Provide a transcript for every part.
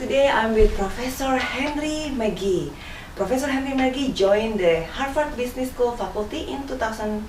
today I'm with Professor Hendry McGee. Professor Hendry McGee joined the Harvard Business School faculty in 2013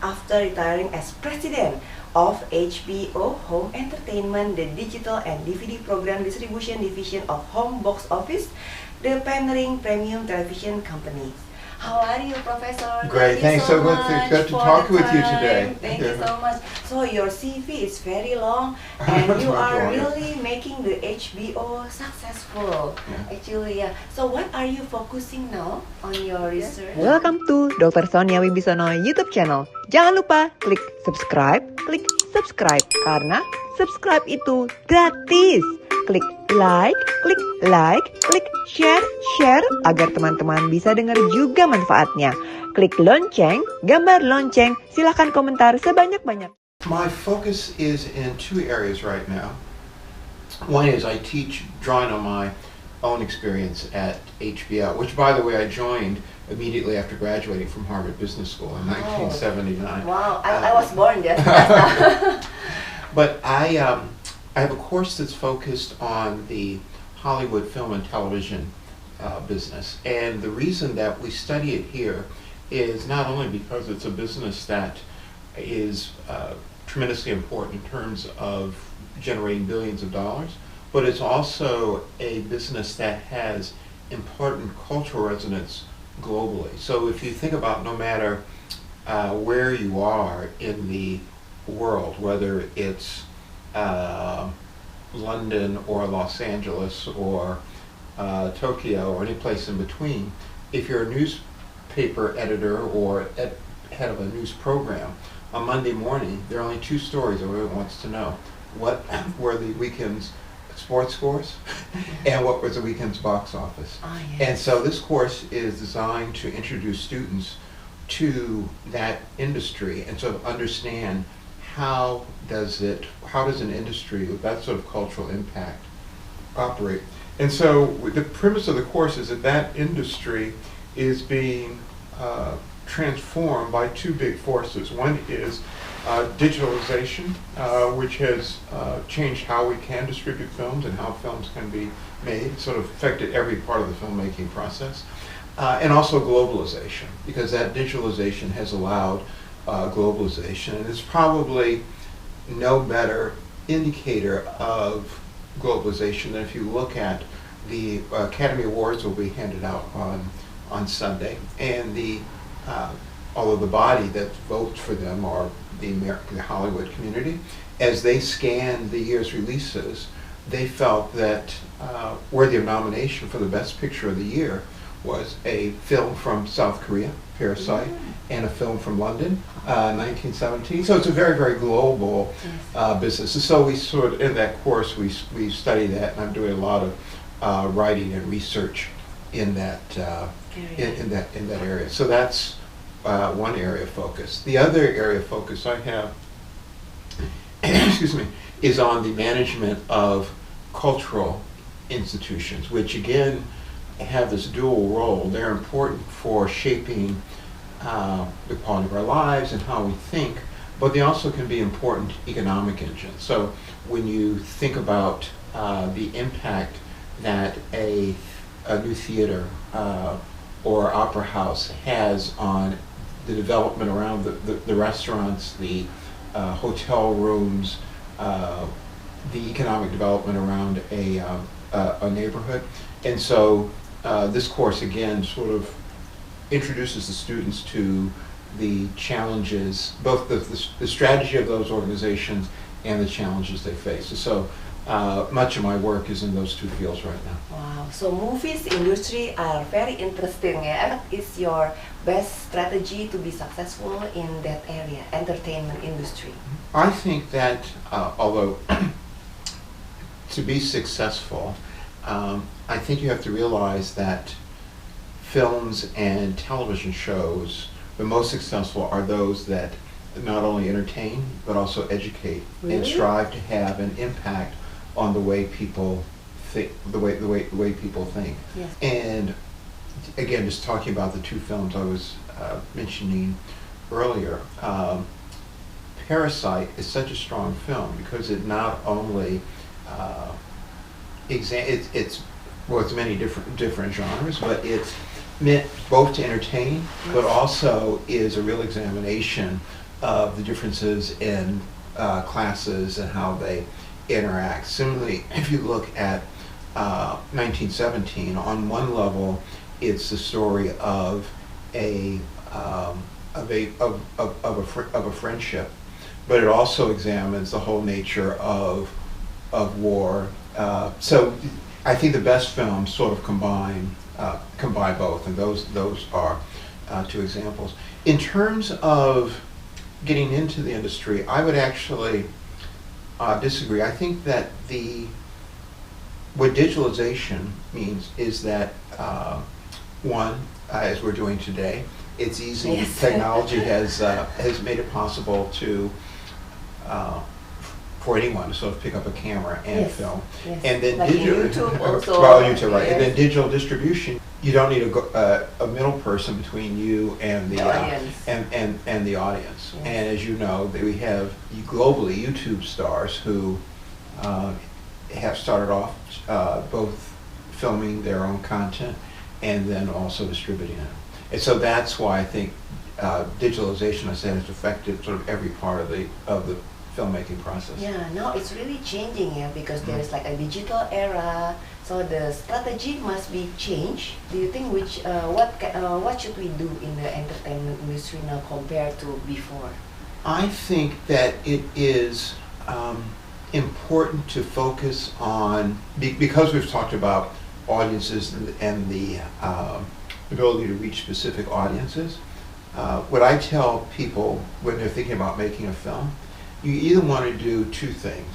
after retiring as president of HBO Home Entertainment, the digital and DVD program distribution division of Home Box Office, the pioneering premium television company. How are you, Professor? Great, thanks so much. It's good to talk with you today. Thank you so much. So your CV is very long, and you are really making the HBO successful. Actually, yeah. So what are you focusing now on your research? Welcome to Dr. Sonia Wibisono YouTube channel. Jangan lupa klik subscribe karena subscribe itu gratis. Klik like, klik share agar teman-teman bisa dengar juga manfaatnya. Klik lonceng, gambar lonceng, silahkan komentar sebanyak-banyak. My focus is in two areas right now. One is I teach drawing on my own experience at HBO, which by the way I joined immediately after graduating from Harvard Business School in 1979. Wow, I was born there. But I have a course that's focused on the Hollywood film and television business. And the reason that we study it here is not only because it's a business that is tremendously important in terms of generating billions of dollars, but it's also a business that has important cultural resonance globally. So if you think about no matter where you are in the world, whether it's London or Los Angeles or Tokyo or any place in between, if you're a newspaper editor or head of a news program, on Monday morning there are only two stories everyone wants to know. What were the weekend's sports scores and what was the weekend's box office? Oh, yes. And so this course is designed to introduce students to that industry and sort of understand how does an industry with that sort of cultural impact operate. And so the premise of the course is that that industry is being transformed by two big forces. One is digitalization, which has changed how we can distribute films and how films can be made. It sort of affected every part of the filmmaking process. And also globalization, because that digitalization has allowed globalization, and it's probably no better indicator of globalization than if you look at the Academy Awards will be handed out on Sunday, and although the body that votes for them are the Hollywood community, as they scanned the year's releases, they felt that worthy of nomination for the Best Picture of the Year was a film from South Korea, Parasite, and a film from London, 1917. So it's a very, very global business. And so we sort of, in that course, we study that, and I'm doing a lot of writing and research in that in that area. So that's one area of focus. The other area of focus I have, excuse me, is on the management of cultural institutions, which again have this dual role. They're important for shaping the quality of our lives and how we think, but they also can be important economic engines. So when you think about the impact that a new theater or opera house has on the development around the restaurants, the hotel rooms, the economic development around a neighborhood. And so this course again sort of introduces the students to the challenges, both the strategy of those organizations and the challenges they face. So much of my work is in those two fields right now. Wow, so movies industry are very interesting. What is your best strategy to be successful in that area, entertainment industry? I think that although to be successful, I think you have to realize that films and television shows, the most successful are those that not only entertain but also educate and strive to have an impact on the way people think, the way people think. Yes. And again, just talking about the two films I was mentioning earlier, Parasite is such a strong film because it not only it's well, it's many different genres, but it's meant both to entertain, but also is a real examination of the differences in classes and how they interact. Similarly, if you look at 1917, on one level, it's the story of a friendship, but it also examines the whole nature of war. So I think the best films sort of combine both, and those are two examples. In terms of getting into the industry, I would actually disagree. I think that what digitalization means is that one, as we're doing today, it's easy. Yes. Technology has made it possible to for anyone to sort of pick up a camera and Yes. film. Yes. And then Like digital, YouTube also. well, YouTube, right? Yes. And then digital distribution. You don't need a middle person between you and the audience. And the audience. Yes. And as you know, that we have globally YouTube stars who have started off both filming their own content and then also distributing it. And so that's why I think digitalization, I said, has affected sort of every part of the filmmaking process. Yeah, now it's really changing, yeah, because there's like a digital era, so the strategy must be changed. Do you think what should we do in the entertainment industry now compared to before? I think that it is important to focus on, because we've talked about audiences and the ability to reach specific audiences. What I tell people when they're thinking about making a film, you either want to do two things.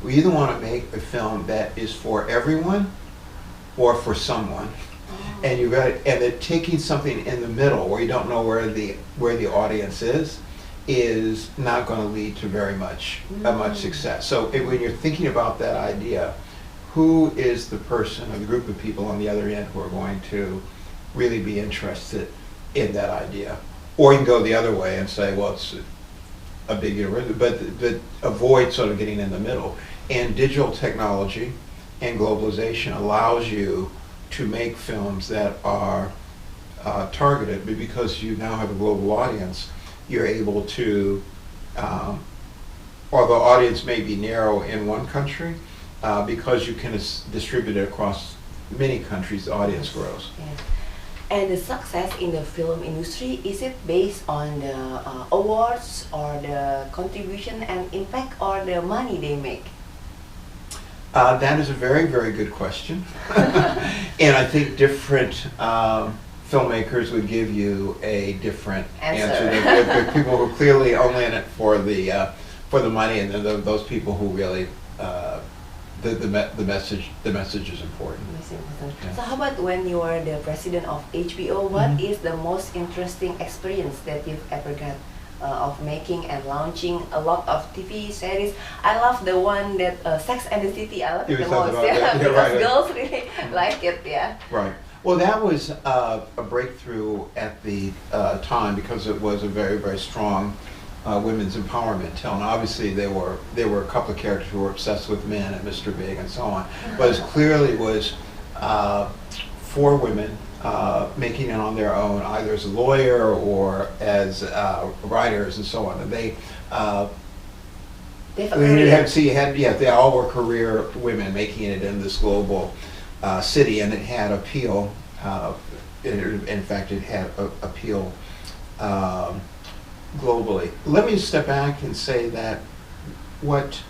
We either want to make a film that is for everyone or for someone. And you got and that taking something in the middle where you don't know where the audience is not going to lead to very much success. So when you're thinking about that idea, who is the person or the group of people on the other end who are going to really be interested in that idea? Or you can go the other way and say, well, it's a big university, but avoid sort of getting in the middle. And digital technology and globalization allows you to make films that are targeted, but because you now have a global audience, you're able to, although the audience may be narrow in one country, because you can distribute it across many countries, the audience grows. Yes. And the success in the film industry, is it based on the awards or the contribution and impact or the money they make? That is a very, very good question. And I think different filmmakers would give you a different answer. There are people who are clearly only in it for the money, and then those people who really the message is important. Yeah. So how about when you are the president of HBO? What is the most interesting experience that you've ever got of making and launching a lot of TV series? I love the one that Sex and the City. I love it the most, yeah, because right. girls really like it, yeah. Right. Well, that was a breakthrough at the time because it was a very, very strong women's empowerment tale. And obviously there were a couple of characters who were obsessed with men and Mr. Big and so on. But it clearly was for women making it on their own, either as a lawyer or as writers and so on. And they they all were career women making it in this global city, and it had appeal. In fact, it had appeal globally. Let me step back and say that what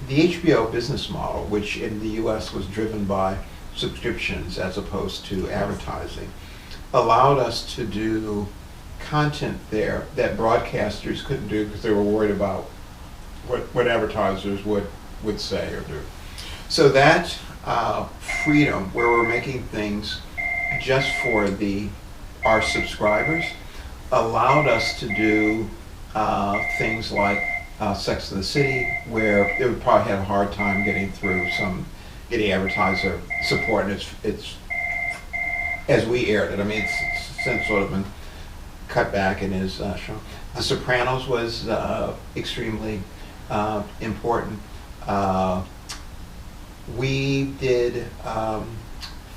the HBO business model, which in the US was driven by subscriptions as opposed to advertising, allowed us to do content there that broadcasters couldn't do because they were worried about what advertisers would say or do. So that freedom, where we're making things just for our subscribers, allowed us to do things like Sex and the City, where it would probably have a hard time getting getting advertiser support, and it's as we aired it. I mean, it's since sort of been cut back and is shown. The Sopranos was extremely important. we did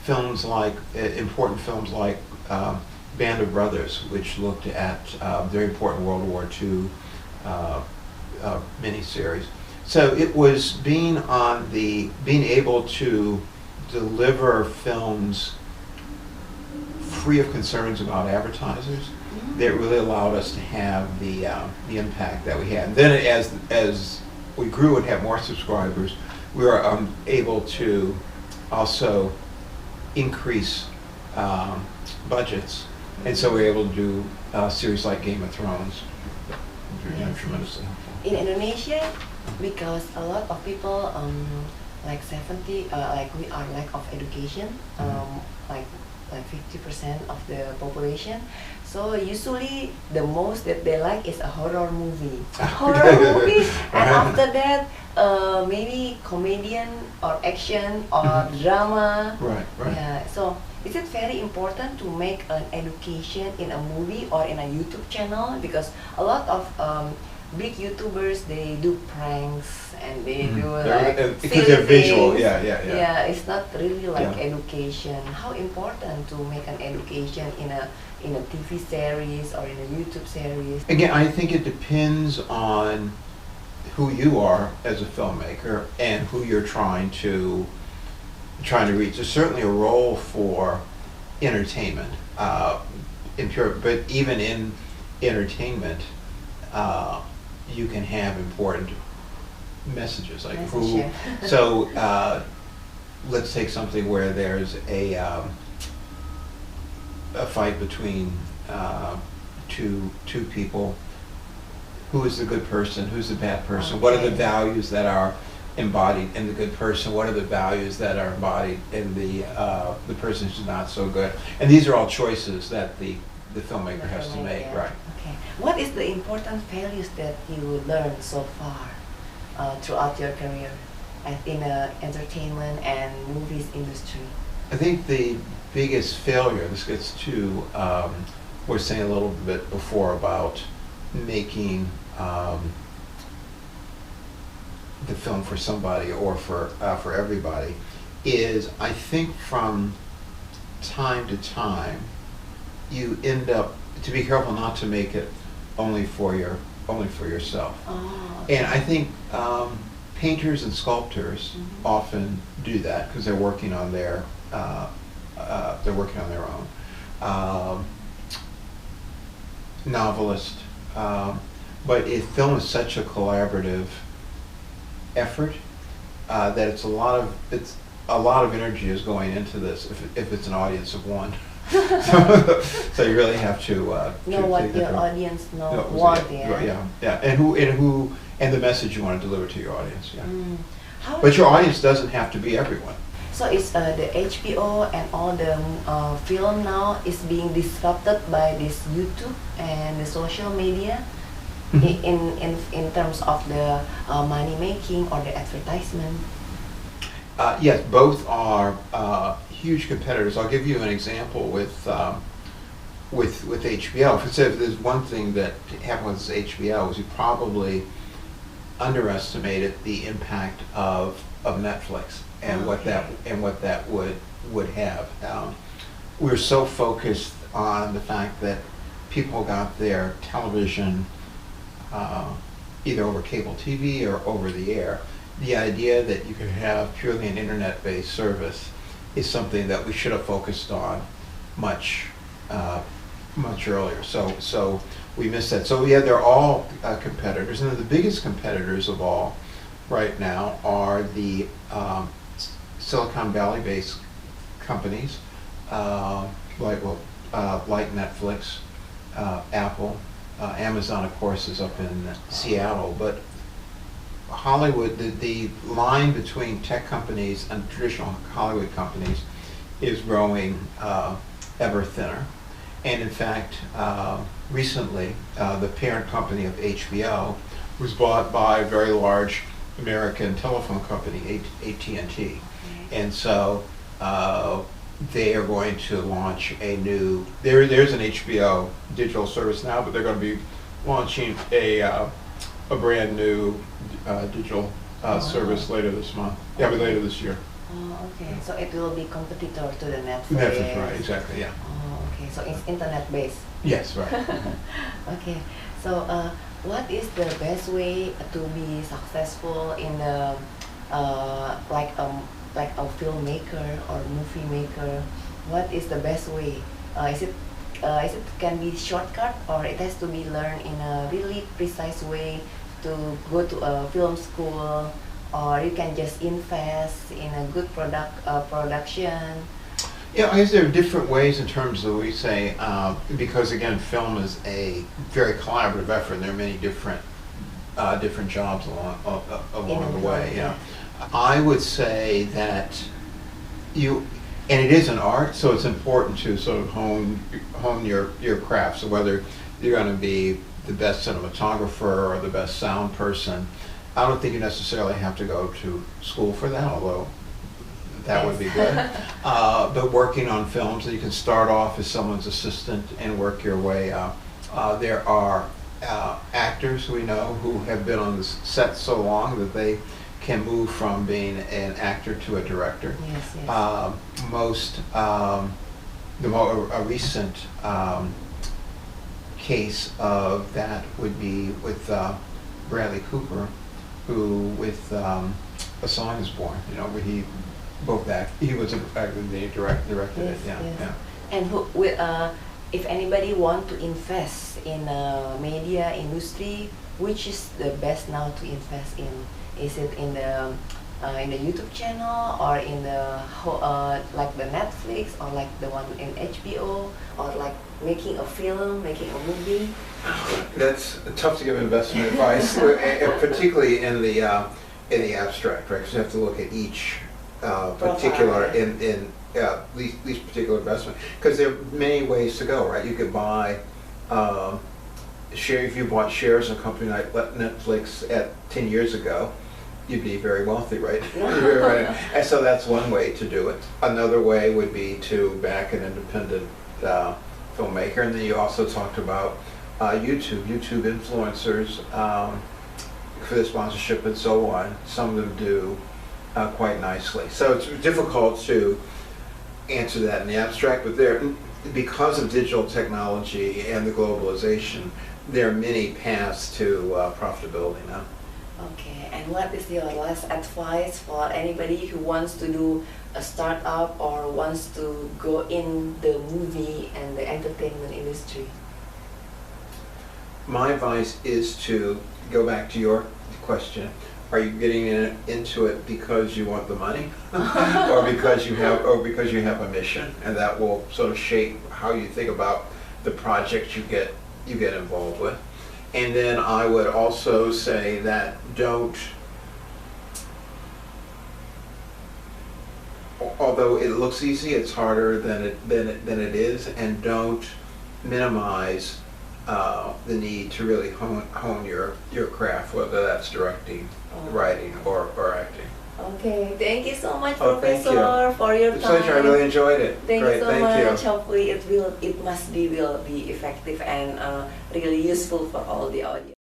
films like, important films like Band of Brothers, which looked at very important World War II miniseries. So it was being able to deliver films free of concerns about advertisers that really allowed us to have the impact that we had. And then as we grew and had more subscribers, we were able to also increase budgets, and so we were able to do series like Game of Thrones, which were tremendously helpful. In Indonesia, because a lot of people, like 70, like we are lack of education, like 50% of the population. So usually the most that they like is a horror movie. And after that, maybe comedian or action or drama. Right. Yeah. So is it very important to make an education in a movie or in a YouTube channel? Because a lot of big YouTubers, they do pranks and they do like because they're visual. things. Yeah. It's not really like education. How important to make an education in a TV series or in a YouTube series? Again, I think it depends on who you are as a filmmaker and who you're trying to reach. There's certainly a role for entertainment, but even in entertainment, you can have important messages like who. So let's take something where there's a fight between two people. Who is the good person? Who's the bad person? What are the values that are embodied in the good person? What are the values that are embodied in the person who's not so good? And these are all choices that the filmmaker has to make, right? Okay. What is the important values that you learned so far throughout your career in the entertainment and movies industry? I think the biggest failure, this gets to we were saying a little bit before about making the film for somebody or for everybody, is I think from time to time you end up to be careful not to make it only for yourself. And I think painters and sculptors often do that because they're working on their own. Novelist, but film is such a collaborative effort that it's a lot of energy is going into this if it's an audience of one. So you really have to know what your audience want. And the message you want to deliver to your audience. But your audience doesn't have to be everyone. So it's the HBO and all the film now is being disrupted by this YouTube and the social media in terms of the money making or the advertisement. Yes, both are huge competitors. I'll give you an example with HBO. If there's one thing that happened with HBO is you probably underestimated the impact of Netflix and what that would have. We're so focused on the fact that people got their television either over cable TV or over the air. The idea that you could have purely an internet-based service is something that we should have focused on much earlier. So we missed that. So they're all competitors, and the biggest competitors of all right now are the Silicon Valley-based companies like Netflix, Apple, Amazon, of course, is up in Seattle, but Hollywood, the line between tech companies and traditional Hollywood companies is growing ever thinner. And in fact, recently, the parent company of HBO was bought by a very large American telephone company, AT&T. And so they are going to launch a new, there's an HBO digital service now, but they're going to be launching a brand new digital service later this month. Yeah, but later this year. Oh, okay. So it will be competitor to the Netflix. Netflix, right? Exactly. Yeah. Oh, okay. So it's internet based. Yes, right. Okay. So what is the best way to be successful in a like a filmmaker or movie maker? What is the best way? Is it can be shortcut, or it has to be learned in a really precise way to go to a film school, or you can just invest in a good production? Yeah, I guess there are different ways in terms of, we say, because again, film is a very collaborative effort, and there are many different jobs along the way. Yeah, I would say that and it is an art, so it's important to sort of hone your craft. So whether you're going to be the best cinematographer or the best sound person, I don't think you necessarily have to go to school for that, although that would be good. But working on films, you can start off as someone's assistant and work your way up. There are actors we know who have been on the set so long that they can move from being an actor to a director. Yes, yes. A recent case of that would be with Bradley Cooper, who with A Song Is Born, where he was an actor, they directed it. Yes, Yeah, yes. yeah. And if anybody want to invest in media industry, which is the best now to invest in? Is it in the YouTube channel, or in the like the Netflix, or like the one in HBO, or like making a film, making a movie? That's tough to give investment advice, particularly in the abstract, right? Because you have to look at each particular each particular investment, because there are many ways to go, right? You could buy if you bought shares in a company like Netflix 10 years ago, you'd be very wealthy, right? Right. And so that's one way to do it. Another way would be to back an independent filmmaker. And then you also talked about YouTube influencers for the sponsorship and so on. Some of them do quite nicely. So it's difficult to answer that in the abstract, but because of digital technology and the globalization, there are many paths to profitability now. Okay, and what is your last advice for anybody who wants to do a startup or wants to go in the movie and the entertainment industry? My advice is to go back to your question. Are you getting into it because you want the money, or because you have a mission, and that will sort of shape how you think about the project you get involved with. And then I would also say that although it looks easy, it's harder than it is, and don't minimize the need to really hone your craft, whether that's directing, writing, or acting. Okay, thank you so much, Thank you. Professor, for your It's a time. pleasure. I really enjoyed it. Thank Great, you so thank much. you. Hopefully, will be effective and really useful for all the audience.